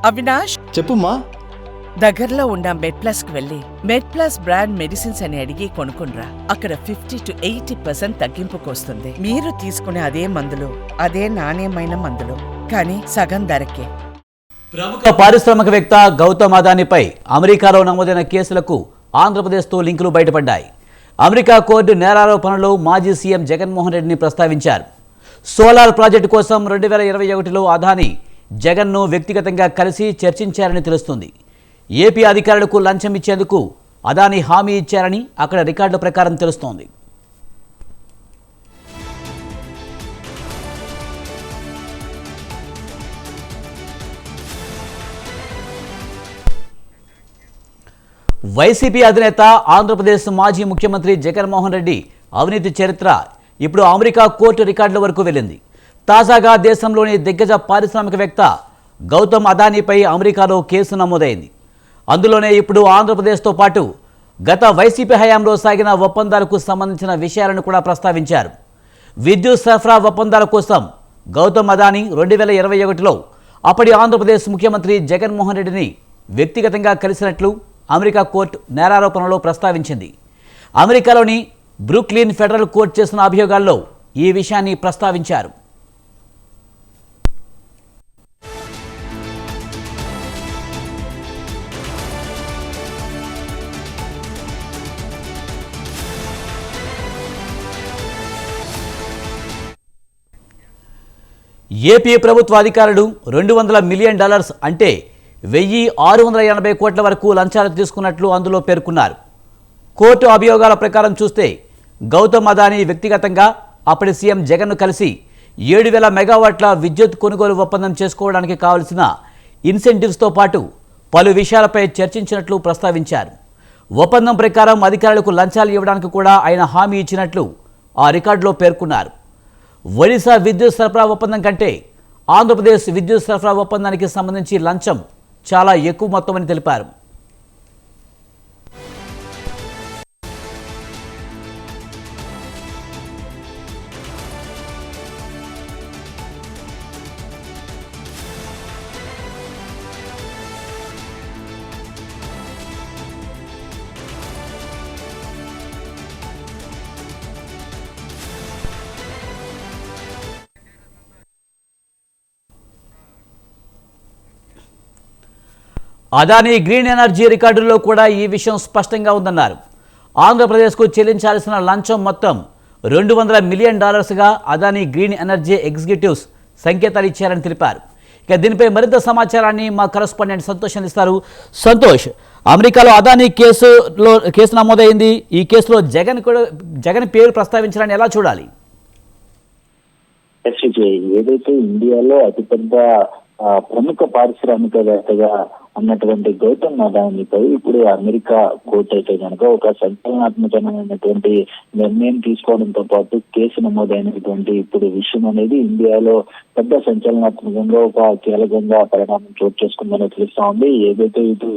అవినాష్, చెప్పుమా. దగ్గరలో ఉన్న మెడ్ప్లస్ కు వెళ్ళి మెడ్ప్లస్ బ్రాండ్ మెడిసిన్స్ అని అడిగి కొనుక్కునరా. అక్కడ 50 to 80% తగ్గింపుకు వస్తుంది. మీరు తీసుకునే అదే మందులు, అదే నాణ్యమైన మందులు, కానీ సగం ధరకే. ప్రముఖ పారిశ్రామికవేత్త గౌతమ్ అదానీపై అమెరికాలో నమోదైన కేసులకు ఆంధ్రప్రదేశ్తో లింకులు బయటపడ్డాయి. అమెరికా కోర్టు నేరారోపణలో మాజీ సీఎం జగన్మోహన్ రెడ్డిని ప్రస్తావించారు. సోలార్ ప్రాజెక్టు కోసం 2021లో అదానీ జగన్ను వ్యక్తిగతంగా కలిసి చర్చించారని తెలుస్తుంది. ఏపీ అధికారులకు లంచం ఇచ్చేందుకు అదానీ హామీ ఇచ్చారని అక్కడ రికార్డుల ప్రకారం తెలుస్తోంది. వైసీపీ అధినేత ఆంధ్రప్రదేశ్ మాజీ ముఖ్యమంత్రి జగన్మోహన్ రెడ్డి అవినీతి చరిత్ర ఇప్పుడు అమెరికా కోర్టు రికార్డుల వరకు వెళ్ళింది. తాజాగా దేశంలోని దిగ్గజ పారిశ్రామికవేత్త గౌతమ్ అదానీపై అమెరికాలో కేసు నమోదైంది. అందులోనే ఇప్పుడు ఆంధ్రప్రదేశ్తో పాటు గత వైసీపీ హయాంలో సాగిన ఒప్పందాలకు సంబంధించిన విషయాలను కూడా ప్రస్తావించారు. విద్యుత్ సరఫరా ఒప్పందాల కోసం గౌతమ్ అదానీ 2021లో అప్పటి ఆంధ్రప్రదేశ్ ముఖ్యమంత్రి జగన్మోహన్ రెడ్డిని వ్యక్తిగతంగా కలిసినట్లు అమెరికా కోర్టు నేరారోపణలో ప్రస్తావించింది. అమెరికాలోని బ్రూక్లిన్ ఫెడరల్ కోర్టు చేసిన అభియోగాల్లో ఈ విషయాన్ని ప్రస్తావించారు. ఏపీ ప్రభుత్వ అధికారులు $200 మిలియన్ అంటే 1,680 కోట్ల వరకు లంచాలు తీసుకున్నట్లు అందులో పేర్కొన్నారు. కోర్టు అభియోగాల ప్రకారం చూస్తే గౌతమ్ అదానీ వ్యక్తిగతంగా అప్పటి సీఎం జగన్ను కలిసి 7,000 మెగావాట్ల విద్యుత్ కొనుగోలు ఒప్పందం చేసుకోవడానికి కావలసిన ఇన్సెంటివ్స్తో పాటు పలు విషయాలపై చర్చించినట్లు ప్రస్తావించారు. ఒప్పందం ప్రకారం అధికారులకు లంచాలు ఇవ్వడానికి కూడా ఆయన హామీ ఇచ్చినట్లు ఆ రికార్డులో పేర్కొన్నారు. ఒడిశా విద్యుత్ సరఫరా ఒప్పందం కంటే ఆంధ్రప్రదేశ్ విద్యుత్ సరఫరా ఒప్పందానికి సంబంధించి లంచం చాలా ఎక్కువ మొత్తమని తెలిపారు. అదానీ గ్రీన్ ఎనర్జీ రికార్డుల్లో కూడా ఈ విషయం స్పష్టంగా ఉందన్నారు. ఆంధ్రప్రదేశ్కు చెల్లించాల్సిన లంచం మొత్తం $200 million Adani green energy executives సంకేతాలు ఇచ్చారని తెలిపారు. ఇక దీనిపై మరింత సమాచారాన్ని మా కరెస్పాండెంట్ సంతోష్ అందిస్తారు. సంతోష్, అమెరికాలో అదానీ కేసు నమోదైంది. ఈ కేసులో జగన్ పేరు ప్రస్తావించాలని ఎలా చూడాలి? ఏదైతే ఇండియాలో అతిపెద్ద ప్రముఖ పారిశ్రామికవేత్తగా ఉన్నటువంటి గౌతమ్ అదానీపై ఇప్పుడు అమెరికా కోర్టు అయితే కనుక ఒక సంచలనాత్మకమైనటువంటి నిర్ణయం తీసుకోవడంతో పాటు కేసు నమోదైనటువంటి ఇప్పుడు విషయం అనేది ఇండియాలో పెద్ద సంచలనాత్మకంగా ఒక కీలకంగా పరిణామం చోటు చేసుకుందని తెలుస్తా ఉంది. ఏదైతే ఇటు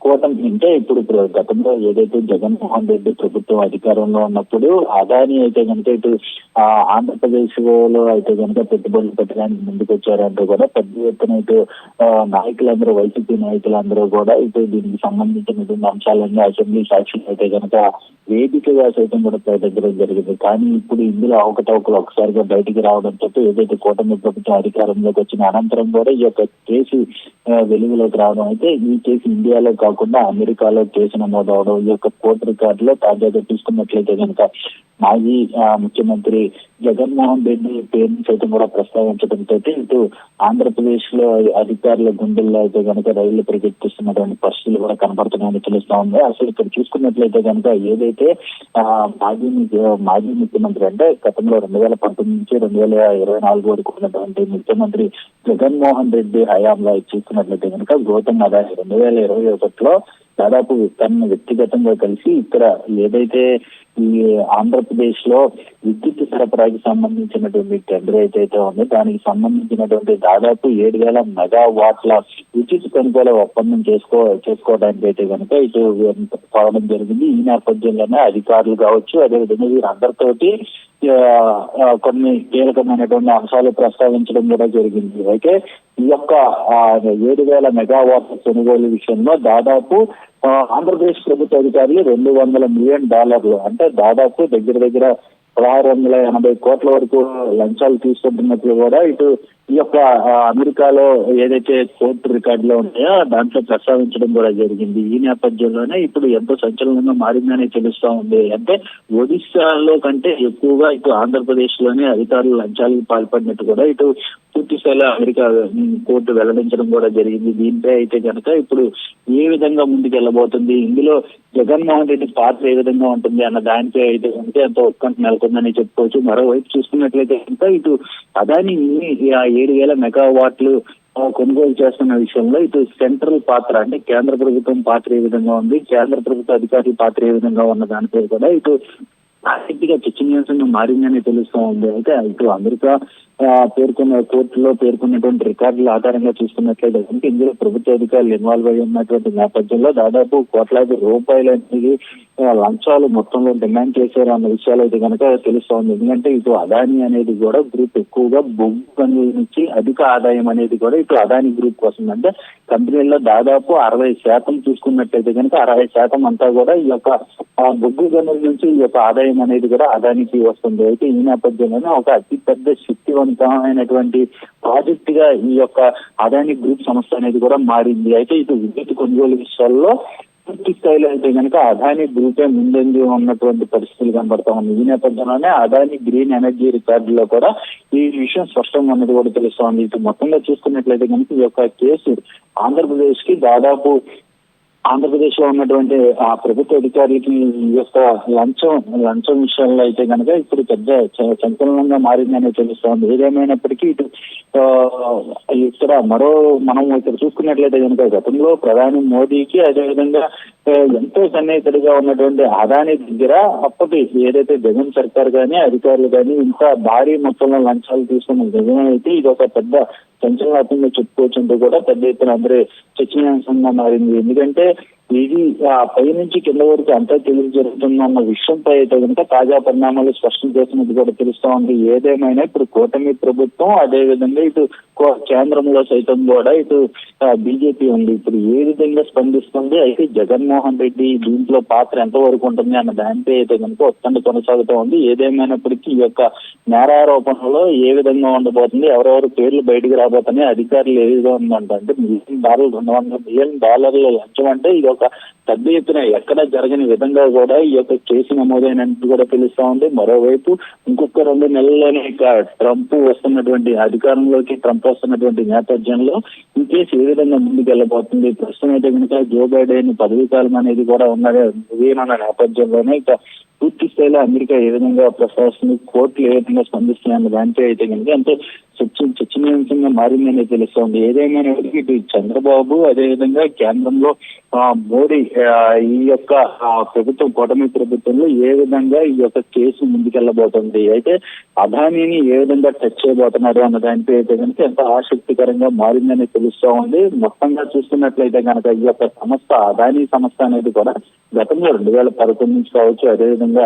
కూటమి అంటే ఇప్పుడు గతంలో ఏదైతే జగన్మోహన్ రెడ్డి ప్రభుత్వం అధికారంలో ఉన్నప్పుడు అదానీ అయితే కనుక ఇటు ఆంధ్రప్రదేశ్ లో అయితే కనుక పెట్టుబడులు పెట్టడానికి ముందుకు వచ్చారంటూ కూడా పెద్ద ఎత్తున ఇటు నాయకులందరూ వైసీపీ నాయకులందరూ కూడా ఇటు దీనికి సంబంధించినటువంటి అంశాలన్నీ అసెంబ్లీ సాక్షులు అయితే కనుక వేదికగా సైతం కూడా ప్రకటించడం జరిగింది. కానీ ఇప్పుడు ఇందులో అవకతవకలు ఒకసారిగా బయటికి రావడంతో ఏదైతే కూటమి ప్రభుత్వం అధికారంలోకి వచ్చిన అనంతరం కూడా ఈ యొక్క కేసు వెలుగులోకి రావడం అయితే ఈ కేసు ఇండియాలో కాకుండా అమెరికాలో కేసు నమోదవడం ఈ యొక్క కోర్టు రికార్డులో తాజాగా తీసుకున్నట్లయితే కనుక మాజీ ముఖ్యమంత్రి జగన్మోహన్ రెడ్డి పేరుని సైతం కూడా ప్రస్తావించడంతో ఇటు ఆంధ్రప్రదేశ్ లో అధికారుల గుండెల్లో అయితే కనుక రైళ్లు పరిగెత్తిస్తున్నటువంటి పరిస్థితులు కూడా కనబడుతున్నాయని తెలుస్తా ఉంది. అసలు ఇక్కడ చూసుకున్నట్లయితే కనుక ఏదైతే మాజీ ముఖ్యమంత్రి అంటే గతంలో 2019 నుంచి 2024 వరకు ఉన్నటువంటి ముఖ్యమంత్రి జగన్మోహన్ రెడ్డి హయాంలో చూసుకున్నట్లయితే కనుక గౌతమ్ అదానీ 2021లో దాదాపు తనను వ్యక్తిగతంగా కలిసి ఇక్కడ ఏదైతే ఈ ఆంధ్రప్రదేశ్ లో విద్యుత్ సరఫరాకి సంబంధించినటువంటి టెండర్ ఏదైతే ఉందో దానికి సంబంధించినటువంటి దాదాపు 7,000 మెగావాట్ల విద్యుత్ కొనుగోలు ఒప్పందం చేసుకోవడానికి అయితే కనుక ఇటు కావడం జరిగింది. ఈ నేపథ్యంలోనే అధికారులు కావచ్చు, అదేవిధంగా వీరందరితోటి కొన్ని కీలకమైనటువంటి అంశాలు ప్రస్తావించడం కూడా జరిగింది. అయితే ఈ యొక్క 7,000 మెగావాట్ల కొనుగోలు విషయంలో దాదాపు ఆంధ్రప్రదేశ్ ప్రభుత్వ అధికారులు $200 మిలియన్ అంటే దాదాపు దగ్గర 1680 కోట్ల వరకు లంచాలు తీసుకుంటున్నట్లు కూడా ఇటు ఈ యొక్క అమెరికాలో ఏదైతే కోర్టు రికార్డులో ఉన్నాయో దాంట్లో ప్రస్తావించడం కూడా జరిగింది. ఈ నేపథ్యంలోనే ఇప్పుడు ఎంతో సంచలనంగా మారిందని తెలుస్తా ఉంది. అంటే ఒడిశాలో కంటే ఎక్కువగా ఇటు ఆంధ్రప్రదేశ్ లోనే అధికారులు లంచాలకు పాల్పడినట్టు కూడా ఇటు పూర్తి స్థాయిలో అమెరికా కోర్టు వెల్లడించడం కూడా జరిగింది. దీనిపై అయితే కనుక ఇప్పుడు ఏ విధంగా ముందుకెళ్లబోతుంది, ఇందులో జగన్మోహన్ రెడ్డి పాత్ర ఏ విధంగా ఉంటుంది అన్న దానిపై అయితే కనుక ఎంతో ఉత్కంఠ నెలకొందని చెప్పుకోవచ్చు. మరోవైపు చూసుకున్నట్లయితే కనుక ఇటు అదాని 7,000 మెగావాట్లు కొనుగోలు చేస్తున్న విషయంలో ఇటు సెంట్రల్ పాత్ర అంటే కేంద్ర ప్రభుత్వం పాత్ర ఏ విధంగా ఉంది, కేంద్ర ప్రభుత్వ అధికారుల పాత్ర ఏ విధంగా ఉన్న దానిపై కూడా ఇటు ఆసక్తిగా చర్చనీయాంశంగా మారిందని తెలుస్తూ ఉంది. అయితే ఇటు అమెరికా కోర్టులో పేర్కొన్నటువంటి రికార్డుల ఆధారంగా చూసుకున్నట్లయితే కనుక ఇందులో ప్రభుత్వ అధికారులు ఇన్వాల్వ్ అయి ఉన్నటువంటి నేపథ్యంలో దాదాపు కోట్లాది రూపాయల లంచాలు మొత్తంలో డిమాండ్ చేశారు అన్న విషయాలు అయితే కనుక తెలుస్తూ ఉంది. ఎందుకంటే ఇటు అదాని అనేది కూడా గ్రూప్ ఎక్కువగా బొగ్గు గనుల నుంచి అధిక ఆదాయం అనేది కూడా ఇటు అదాని గ్రూప్ వస్తుంది. అంటే కంపెనీల్లో దాదాపు 60% చూసుకున్నట్లయితే కనుక 60% అంతా కూడా ఈ యొక్క బొగ్గు గనుల నుంచి ఈ యొక్క ఆదాయం అనేది కూడా అదానికి వస్తుంది. అయితే ఈ నేపథ్యంలోనే ఒక అతిపెద్ద శక్తివంతమైనటువంటి ప్రాజెక్ట్ గా ఈ యొక్క అదాని గ్రూప్ సంస్థ అనేది కూడా మారింది. అయితే ఇటు విద్యుత్ కొనుగోలు విషయాల్లో పూర్తి స్థాయిలో అయితే కనుక అదాని గ్రూపే ముందంజ ఉన్నటువంటి పరిస్థితులు కనబడతా ఉంది. ఈ నేపథ్యంలోనే అదాని గ్రీన్ ఎనర్జీ రికార్డులో కూడా ఈ విషయం స్పష్టంగా ఉన్నది కూడా తెలుస్తా ఉంది. ఇటు మొత్తంగా చూసుకున్నట్లయితే కనుక ఈ యొక్క కేసు ఆంధ్రప్రదేశ్ లో ఉన్నటువంటి ఆ ప్రభుత్వ అధికారులకి ఈ యొక్క లంచం విషయంలో అయితే కనుక ఇప్పుడు పెద్ద సంచలనంగా మారిందని తెలుస్తోంది. ఏదేమైనప్పటికీ ఇటు ఇక్కడ మనం ఇక్కడ చూసుకున్నట్లయితే కనుక గతంలో ప్రధాని మోదీకి అదేవిధంగా ఎంతో సన్నిహితుడిగా ఉన్నటువంటి అదాని దగ్గర అప్పటి ఏదైతే జగన్ సర్కార్ కానీ అధికారులు కానీ ఇంకా భారీ మొత్తంలో లంచాలు తీసుకున్న నిజమైతే ఇది ఒక పెద్ద సంచలనాత్మకంగా చెప్పుకోవచ్చు అంటూ కూడా పెద్ద ఎత్తున అందరూ చర్చనీయాంశంగా మారింది. ఎందుకంటే ఇది పైనుంచి కింద వరకు అంతా తెలిసి జరుగుతుందన్న విషయంపై అయితే కనుక తాజా పరిణామాలు స్పష్టం చేసినట్టు కూడా తెలుస్తా ఉంది. ఏదేమైనా ఇప్పుడు కూటమి ప్రభుత్వం అదేవిధంగా ఇటు కేంద్రంలో సైతం కూడా ఇటు బీజేపీ ఉంది. ఇప్పుడు ఏ విధంగా స్పందిస్తుంది, అయితే జగన్మోహన్ రెడ్డి దీంట్లో పాత్ర ఎంతవరకు ఉంటుంది అన్న దానిపై అయితే కనుక ఉత్కంఠ కొనసాగుతూ ఉంది. ఏదేమైనప్పటికీ ఈ యొక్క నేరారోపణలో ఏ విధంగా ఉండబోతుంది, ఎవరెవరు పేర్లు బయటకు రాబోతున్నాయి, అధికారులు ఏ విధంగా ఉందంటే $200 మిలియన్ లంచం అంటే ఇది ఒక పెద్ద ఎత్తున ఎక్కడ జరగని విధంగా కూడా ఈ యొక్క కేసు నమోదైనట్టు కూడా తెలుస్తా ఉంది. మరోవైపు ఇంకొక 2 నెలల్లోనే ట్రంప్ వస్తున్నటువంటి నేపథ్యంలో ఈ కేసు ఏ విధంగా ముందుకు వెళ్ళబోతుంది, ప్రస్తుతం అయితే కనుక జో బైడెన్ పదవీ కాలం అనేది కూడా ఉన్నదన్న నేపథ్యంలోనే ఇక పూర్తి స్థాయిలో అమెరికా ఏ విధంగా ప్రస్తావిస్తుంది, కోర్టులు ఏ విధంగా స్పందిస్తున్నాయన్న దానిపై అయితే కనుక ఎంతో చర్చనీయాంశంగా మారిందని తెలుస్తోంది. ఏదేమైనా ఇటు చంద్రబాబు అదేవిధంగా కేంద్రంలో మోడీ ఈ యొక్క కూటమి ప్రభుత్వంలో ఏ విధంగా ఈ యొక్క కేసు ముందుకెళ్లబోతుంది, అయితే అదానిని ఏ విధంగా టచ్ చేయబోతున్నారు అన్న దానిపై అయితే కనుక ఎంత ఆసక్తికరంగా మారిందని తెలుస్తూ ఉంది. మొత్తంగా చూస్తున్నట్లయితే కనుక ఈ యొక్క అదాని సంస్థ అనేది కూడా గతంలో 2011 నుంచి కావచ్చు, అదేవిధంగా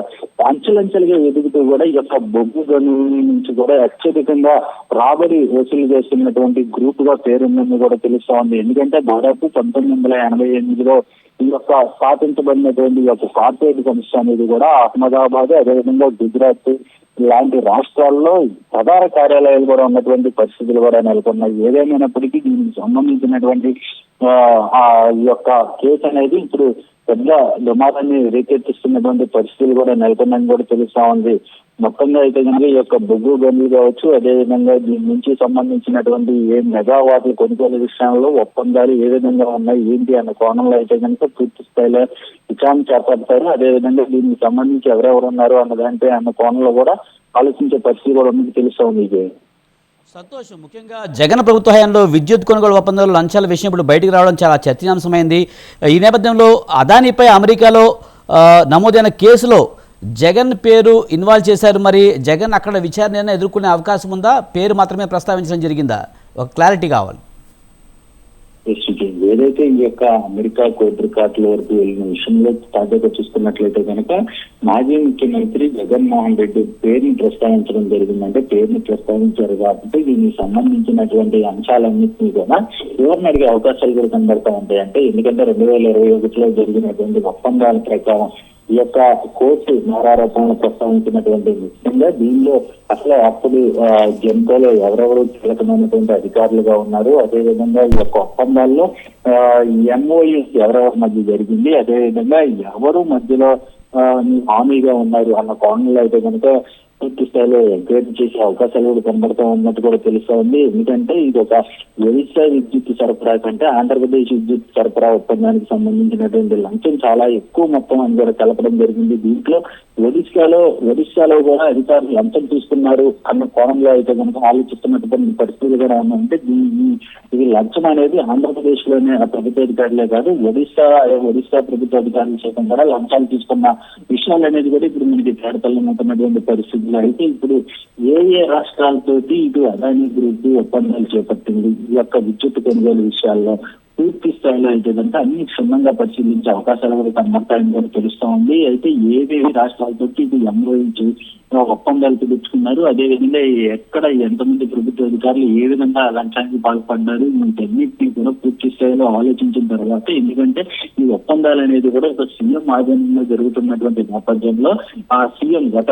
అంచెలంచెలుగా ఎదుగుతూ కూడా ఈ యొక్క బొగ్గు గనుల నుంచి కూడా అత్యధికంగా రాబడి వసూలు చేస్తున్నటువంటి గ్రూప్ గా పేరుందని కూడా తెలుస్తా ఉంది. ఎందుకంటే దాదాపు 1988లో ఈ యొక్క స్థాపించబడినటువంటి ఈ యొక్క కార్పొరేట్ సంస్థ అనేది కూడా అహ్మదాబాద్ అదేవిధంగా గుజరాత్ ఇలాంటి రాష్ట్రాల్లో ప్రధాన కార్యాలయాలు కూడా ఉన్నటువంటి పరిస్థితులు కూడా నెలకొన్నాయి. ఏదేమైనప్పటికీ దీనికి సంబంధించినటువంటి ఈ యొక్క కేసు అనేది ఇప్పుడు పెద్ద దుమారాన్ని రేకెత్తిస్తున్నటువంటి పరిస్థితులు కూడా నెలకొన్నాయని కూడా తెలుస్తా ఉంది. మొత్తంగా అయితే కనుక ఈ యొక్క బొగ్గు గనులు కావచ్చు, అదేవిధంగా దీని నుంచి సంబంధించినటువంటి మెగావాట్ల కొనుగోలు విషయంలో ఒప్పందాలు ఏ విధంగా ఉన్నాయి ఏంటి అన్న కోణంలో అయితే కనుక పూర్తి స్థాయిలో విచారణ చేపడతారు. అదేవిధంగా దీనికి సంబంధించి ఎవరెవరు ఉన్నారు అన్న దానిపై అన్న కోణంలో కూడా ఆలోచించే పరిస్థితి కూడా ఉన్నది తెలుస్తా ఉంది. సంతోషం. ముఖ్యంగా జగన్ ప్రభుత్వ హయాంలో విద్యుత్ కొనుగోలు ఒప్పందంలో లంచాల విషయం ఇప్పుడు బయటికి రావడం చాలా చర్చనీయాంశమైంది. ఈ నేపథ్యంలో అదానీపై అమెరికాలో నమోదైన కేసులో జగన్ పేరు ఇన్వాల్వ్ చేశారు. మరి జగన్ అక్కడ విచారణ ఎదుర్కొనే అవకాశం ఉందా? పేరు మాత్రమే ప్రస్తావించడం జరిగిందా? ఒక క్లారిటీ కావాలి. ఏదైతే ఈ యొక్క అమెరికా కోర్టు రికార్డుల వరకు వెళ్ళిన విషయంలో తాజాగా చూస్తున్నట్లయితే కనుక మాజీ ముఖ్యమంత్రి జగన్మోహన్ రెడ్డి పేరుని ప్రస్తావించడం జరిగిందంటే పేరుని ప్రస్తావించారు కాబట్టి దీనికి సంబంధించినటువంటి అంశాలన్నింటినీ కూడా ఎవరిని అడిగే అవకాశాలు కూడా కనబడతా ఉంటాయి. అంటే ఎందుకంటే 2021లో జరిగినటువంటి ఒప్పందాల ప్రకారం ఈ యొక్క కోర్టు నేరారోపణలు ప్రస్తావించినటువంటి ముఖ్యంగా దీనిలో అసలు అప్పుడు జెన్కోలో ఎవరెవరు కీలకమైనటువంటి అధికారులుగా ఉన్నారు, అదేవిధంగా ఈ యొక్క ఒప్పందాల్లో ఎంఓయూ ఎవరెవరి మధ్య జరిగింది, అదేవిధంగా ఎవరు మధ్యలో హామీగా ఉన్నారు అన్న కోణంలో అయితే కనుక పూర్తి స్థాయిలో ఎంక్వైరీ చేసే అవకాశాలు కూడా కనబడతా ఉన్నట్టు కూడా తెలుస్తా ఉంది. ఎందుకంటే ఇది ఒక ఒడిశా విద్యుత్ సరఫరా కంటే ఆంధ్రప్రదేశ్ విద్యుత్ సరఫరా ఒప్పందానికి సంబంధించినటువంటి లంచం చాలా ఎక్కువ మొత్తం అని కూడా తెలపడం జరిగింది. దీంట్లో ఒడిశాలో కూడా అధికారులు లంచం తీసుకున్నారు అన్న కోణంలో అయితే కనుక ఆలోచిస్తున్నటువంటి పరిస్థితులు కూడా ఉన్నాయంటే ఇది లంచం అనేది ఆంధ్రప్రదేశ్ లోనే ప్రభుత్వ అధికారులే కాదు ఒడిశా ప్రభుత్వ అధికారులు సైతం కూడా లంచాలు తీసుకున్న విషయాలు అనేది కూడా ఇప్పుడు మనకి తేడతల్లుతున్నటువంటి పరిస్థితులు. అయితే ఇప్పుడు ఏ రాష్ట్రాలతోటి ఇటు అదానీ గ్రూప్ ఒప్పందాలు చేపట్టింది ఈ యొక్క విద్యుత్ కొనుగోలు విషయాల్లో పూర్తి స్థాయిలో అయితే కనుక అన్ని క్షుణ్ణంగా పరిశీలించే అవకాశాలు కూడా కనబడతాయని కూడా తెలుస్తా ఉంది. అయితే ఏవేవి రాష్ట్రాలతో ఇది ఎంఓయూ ఒప్పందాలు కుదుర్చుకున్నారు, అదేవిధంగా ఎక్కడ ఎంతమంది ప్రభుత్వ అధికారులు ఏ విధంగా లంచానికి పాల్పడ్డారు, వీటన్నిటినీ కూడా పూర్తి స్థాయిలో ఆలోచించిన తర్వాత, ఎందుకంటే ఈ ఒప్పందాలు అనేది కూడా ఒక సీఎం ఆధ్వర్యంలో జరుగుతున్నటువంటి నేపథ్యంలో ఆ సీఎం గత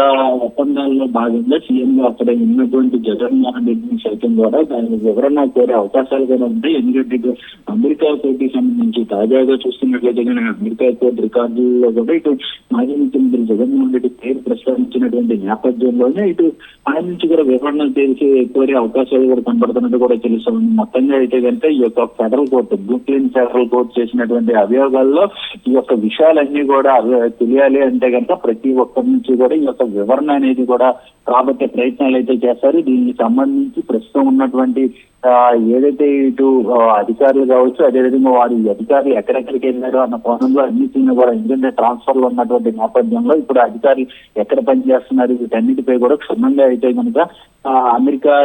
ఒప్పందాల్లో భాగంగా సీఎం గా అక్కడ ఉన్నటువంటి జగన్మోహన్ రెడ్డిని సైతం కూడా దాని వివరణ కోరే అవకాశాలు కూడా ఉంటాయి. ఎందుకంటే అమెరికా కోర్టుకి సంబంధించి తాజాగా చూస్తున్నట్లయితే కనుక అమెరికా కోర్టు రికార్డుల్లో కూడా ఇటు మాజీ ముఖ్యమంత్రి జగన్మోహన్ రెడ్డి పేరు ప్రస్తావించినటువంటి నేపథ్యంలోనే ఇటు ఆయన నుంచి కూడా వివరణలు తెలిసి కోరే అవకాశాలు కూడా కనబడుతున్నట్టు కూడా తెలుస్తుంది. మొత్తంగా అయితే కనుక ఈ యొక్క federal court Brooklyn federal court చేసినటువంటి అభియోగాల్లో ఈ యొక్క విషయాలన్నీ కూడా తెలియాలి అంటే కనుక ప్రతి ఒక్కరి నుంచి కూడా ఈ యొక్క వివరణ అనేది కూడా రాబట్టే ప్రయత్నాలు అయితే చేస్తారు. దీనికి సంబంధించి ప్రస్తుతం ఉన్నటువంటి ఏదైతే ఇటు అధికారులు కావచ్చు, అదేవిధంగా వారి అధికారులు ఎక్కడెక్కడికి వెళ్ళారో అన్న కోణంలో అన్నింటినీ కూడా ఎందుకంటే ట్రాన్స్ఫర్ లో ఉన్నటువంటి నేపథ్యంలో ఇప్పుడు అధికారులు ఎక్కడ పనిచేస్తున్నారు వీటన్నిటిపై కూడా క్షుణ్ణంగా అయితే కనుక అమెరికా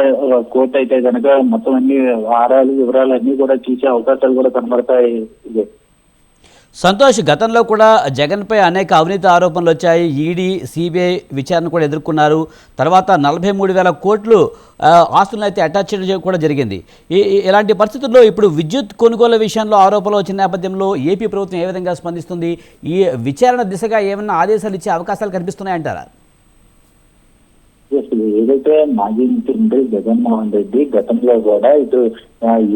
కోర్టు అయితే కనుక మొత్తం అన్ని వివరాలు అన్ని కూడా చూసే అవకాశాలు కూడా కనబడతాయి. సంతోష్, గతంలో కూడా జగన్పై అనేక అవినీతి ఆరోపణలు వచ్చాయి. ఈడీ సిబిఐ విచారణ కూడా ఎదుర్కొన్నారు. తర్వాత 43,000 కోట్లు ఆస్తులను అయితే అటాచ్ చేయడం కూడా జరిగింది. ఇలాంటి పరిస్థితుల్లో ఇప్పుడు విద్యుత్ కొనుగోలు విషయంలో ఆరోపణలు వచ్చిన నేపథ్యంలో ఏపీ ప్రభుత్వం ఏ విధంగా స్పందిస్తుంది? ఈ విచారణ దిశగా ఏమైనా ఆదేశాలు ఇచ్చే అవకాశాలు కనిపిస్తున్నాయంటారా? ఏదైతే మాజీ ముఖ్యమంత్రి జగన్మోహన్ రెడ్డి గతంలో కూడా ఇటు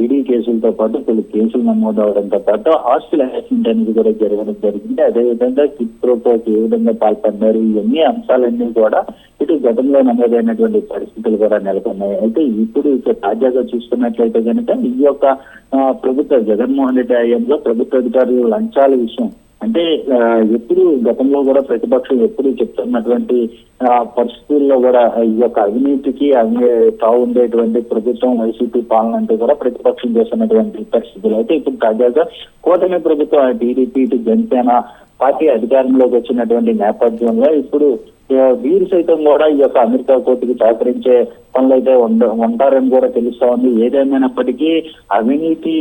ఈడీ కేసులతో పాటు కొన్ని కేసులు నమోదవడంతో పాటు ఆస్తుల అసెస్మెంట్ అనేది కూడా జరగడం జరిగింది. అదేవిధంగా కిట్ ప్రోకోకి ఏ విధంగా పాల్పడ్డారు ఇవన్నీ అంశాలన్నీ కూడా ఇటు గతంలో నమోదైనటువంటి పరిస్థితులు కూడా నెలకొన్నాయి. అయితే ఇప్పుడు తాజాగా చూస్తున్నట్లయితే కనుక ఈ యొక్క ప్రభుత్వ జగన్మోహన్ రెడ్డి హయాంలో ప్రభుత్వ అధికారులు లంచాల విషయం అంటే ఎప్పుడు గతంలో కూడా ప్రతిపక్షం ఎప్పుడు చెప్తున్నటువంటి పరిస్థితుల్లో కూడా ఈ యొక్క అవినీతికి తావు ఉండేటువంటి ప్రభుత్వం వైసీపీ పాలన అంటూ కూడా ప్రతిపక్షం చేస్తున్నటువంటి పరిస్థితులు. అయితే ఇప్పుడు తాజాగా కూటమి ప్రభుత్వం టీడీపీ ఇటు జనసేన పార్టీ అధికారంలోకి వచ్చినటువంటి నేపథ్యంలో ఇప్పుడు వీరు సైతం కూడా ఈ యొక్క అమెరికా కోర్టుకి సహకరించే పనులు అయితే ఉంటారని కూడా తెలుస్తా ఉంది. ఏదేమైనప్పటికీ అవినీతి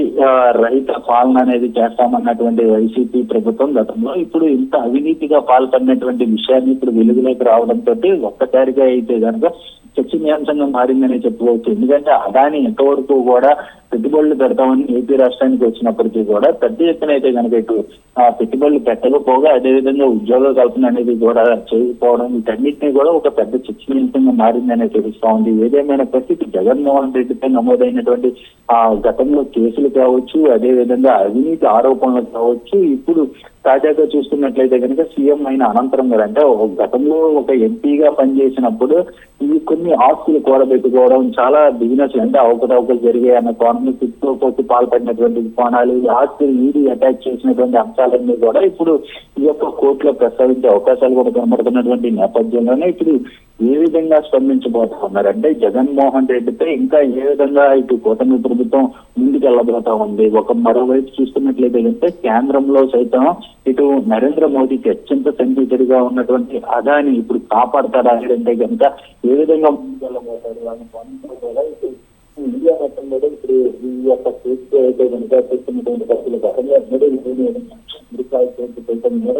రహిత పాలన అనేది చేస్తామన్నటువంటి వైసీపీ ప్రభుత్వం గతంలో ఇప్పుడు ఇంత అవినీతిగా పాల్పడినటువంటి విషయాన్ని ఇప్పుడు వెలుగులోకి రావడంతో ఒక్కసారిగా అయితే కనుక చర్చనీయాంశంగా మారిందనే చెప్పుకోవచ్చు. ఎందుకంటే అదాని ఎంతవరకు కూడా పెట్టుబడులు పెడతామని ఏపీ రాష్ట్రానికి వచ్చినప్పటికీ కూడా పెద్ద ఎత్తున అయితే కనుక ఇటు పెట్టుబడులు పెట్టకపోగా అదేవిధంగా ఉద్యోగ కల్పన అనేది కూడా చేయకపోవడం వీటన్నిటినీ కూడా ఒక పెద్ద చర్చనీయాంశంగా మారిందనే తెలుస్తా ఉంది. ఏదేమైనా పరిస్థితి జగన్మోహన్ రెడ్డిపై నమోదైనటువంటి గతంలో కేసులు కావచ్చు, అదేవిధంగా అవినీతి ఆరోపణలు కావచ్చు, ఇప్పుడు తాజాగా చూస్తున్నట్లయితే కనుక సీఎం అయిన అనంతరం కూడా అంటే గతంలో ఒక ఎంపీగా పనిచేసినప్పుడు ఇవి కొన్ని ఆస్తులు కూడబెట్టుకోవడం చాలా బిజినెస్ అంటే అవకతవకలు జరిగాయి అన్న కోణంలో చుట్టూ పాల్పడినటువంటి కోణాలు ఆస్తులు ఈడీ అటాచ్ చేసినటువంటి అంశాలన్నీ కూడా ఇప్పుడు ఈ యొక్క కోర్టులో ప్రస్తావించే అవకాశాలు కూడా కనబడుతున్నటువంటి నేపథ్యంలోనే ఇప్పుడు ఏ విధంగా స్పందించబోతా ఉన్నారు అంటే జగన్మోహన్ రెడ్డిపై ఇంకా ఏ విధంగా ఇటు కూటమి ప్రభుత్వం ముందుకెళ్లబోతా ఉంది. మరోవైపు చూస్తున్నట్లయితే కనుక కేంద్రంలో సైతం ఇటు నరేంద్ర మోదీకి అత్యంత సన్నిహితుడిగా ఉన్నటువంటి అదాని ఇప్పుడు కాపాడతాడా అంటే కనుక ఏ విధంగా ముందుకెళ్లబోతాడు అని కూడా ఇటు ఇండియా మొత్తంలో ఇప్పుడు ఈ యొక్క కేసు అయితే కనుక చేస్తున్నటువంటి ఖర్చులు గతంలో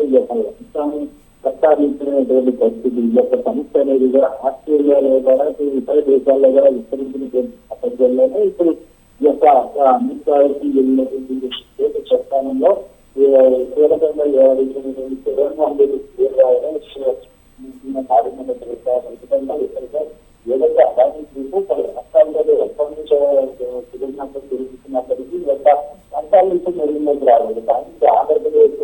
ఈ యొక్క అంశాన్ని ప్రస్తావించినటువంటి పరిస్థితి ఈ యొక్క సమస్య అనేది కూడా ఆస్ట్రేలియాలో కూడా ఇతర దేశాల్లో కూడా విస్తరించినటువంటి నేపథ్యంలోనే ఇప్పుడు ఈ యొక్క అమెరికాకి వెళ్ళినటువంటి ప్రస్థానంలో కీలకంగా వ్యవహరించినటువంటి జగన్మోహన్ రెడ్డి ఏదైతే అదాని గ్రూపు పలు రాష్ట్రాల్లో తిరుగుతున్నప్పటికీ ఈ యొక్క రాష్ట్రాల నుంచి మెరుగులోకి రాలేదు. కానీ ఆంధ్రప్రదేశ్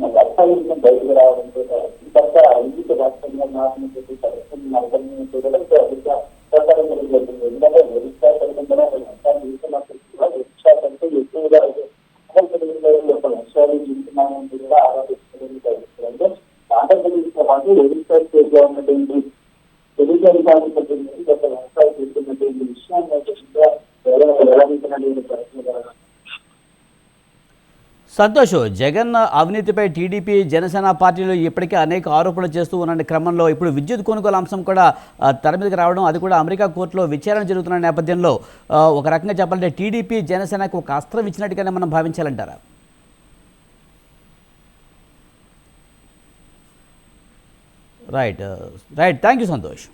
వర్షాల నుంచి బయటకు రావడంతో ఇదంతా ఐదు రాష్ట్రంగా మారినటువంటి పరిస్థితులు నగరం చూడడం సహకారం జరుగుతుంది. ఎందుకంటే ఒరిస్సా ఒరిస్సా కంటే ఎక్కువగా వర్షాలు జీవితున్నామని కూడా ఆరాధించడం జరుగుతుంది. ఆంధ్రప్రదేశ్ తో పాటు ఒరిస్సా స్టేట్ లో ఉన్నటువంటి తెలుగు అధికారులు వర్షాలు చేస్తున్నటువంటి విషయాన్ని వ్యవహరించినటువంటి పరిస్థితులు. సంతోష్, జగన్ అవినీతిపై టీడీపీ జనసేన పార్టీలు ఇప్పటికే అనేక ఆరోపణలు చేస్తూ ఉన్న క్రమంలో ఇప్పుడు విద్యుత్ కొనుగోలు అంశం కూడా తెర మీదకి రావడం, అది కూడా అమెరికా కోర్టులో విచారణ జరుగుతున్న నేపథ్యంలో ఒక రకంగా చెప్పాలంటే టీడీపీ జనసేనకు ఒక అస్త్రం ఇచ్చినట్టుగానే మనం భావించాలంటారా? Right, thank you Santosh.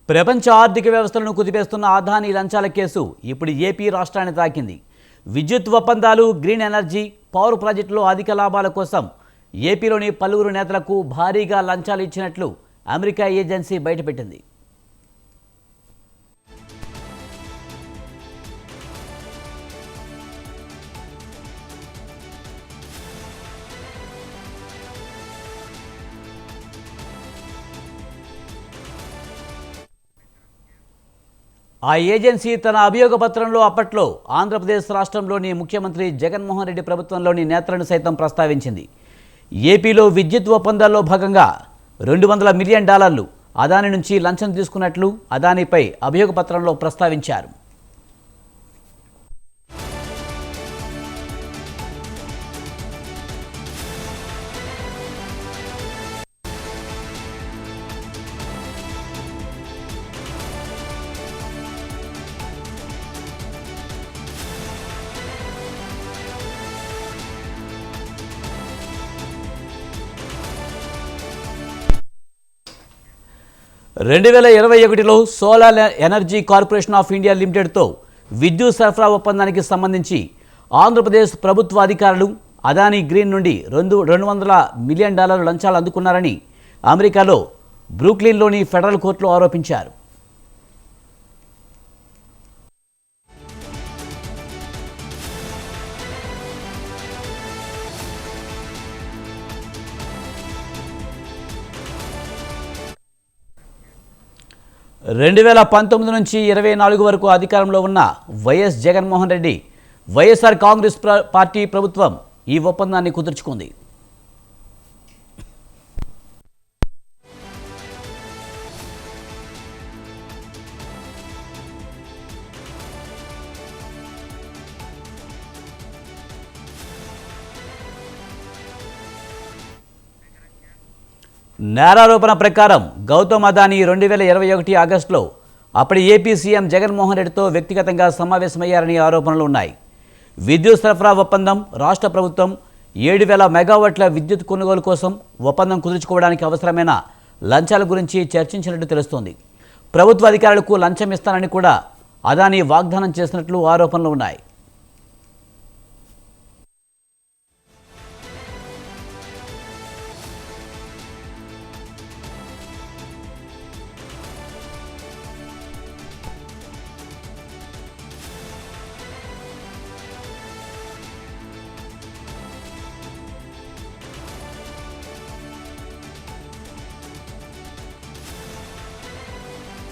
ప్రపంచ ఆర్థిక వ్యవస్థలను కుదిపేస్తున్న అదానీ లంచాల కేసు ఇప్పుడు ఏపీ రాష్ట్రాన్ని తాకింది. విద్యుత్ ఒప్పందాలు, గ్రీన్ ఎనర్జీ, పవర్ ప్రాజెక్టులో అధిక లాభాల కోసం ఏపీలోని పలువురు నేతలకు భారీగా లంచాలు ఇచ్చినట్లు అమెరికా ఏజెన్సీ బయటపెట్టింది. ఆ ఏజెన్సీ తన అభియోగ పత్రంలో అప్పట్లో ఆంధ్రప్రదేశ్ రాష్ట్రంలోని ముఖ్యమంత్రి జగన్మోహన్ రెడ్డి ప్రభుత్వంలోని నేతలను సైతం ప్రస్తావించింది. ఏపీలో విద్యుత్ ఒప్పందాల్లో భాగంగా $200 మిలియన్ అదాని నుంచి లంచం తీసుకున్నట్లు అదానిపై అభియోగ పత్రంలో ప్రస్తావించారు. "2021లో solar energy corporation of India లిమిటెడ్తో విద్యుత్ సరఫరా ఒప్పందానికి సంబంధించి ఆంధ్రప్రదేశ్ ప్రభుత్వ అధికారులు అదానీ గ్రీన్ నుండి $200 మిలియన్ లంచాలు అందుకున్నారని అమెరికాలో బ్రూక్లిన్లోని ఫెడరల్ కోర్టులో ఆరోపించారు. "2019 నుంచి 24 వరకు అధికారంలో ఉన్న వైఎస్ జగన్మోహన్ రెడ్డి వైఎస్ఆర్ కాంగ్రెస్ పార్టీ ప్రభుత్వం ఈ ఒప్పందాన్ని కుదుర్చుకుంది. నేరారోపణ ప్రకారం గౌతమ్ అదానీ 2021 ఆగస్టులో అప్పటి ఏపీ సీఎం జగన్మోహన్ రెడ్డితో వ్యక్తిగతంగా సమావేశమయ్యారని ఆరోపణలు ఉన్నాయి. విద్యుత్ సరఫరా ఒప్పందం, రాష్ట్ర ప్రభుత్వం 7,000 మెగావాట్ల విద్యుత్ కొనుగోలు కోసం ఒప్పందం కుదుర్చుకోవడానికి అవసరమైన లంచాల గురించి చర్చించినట్టు తెలుస్తోంది. ప్రభుత్వ అధికారులకు లంచం ఇస్తానని కూడా అదానీ వాగ్దానం చేసినట్లు ఆరోపణలు ఉన్నాయి.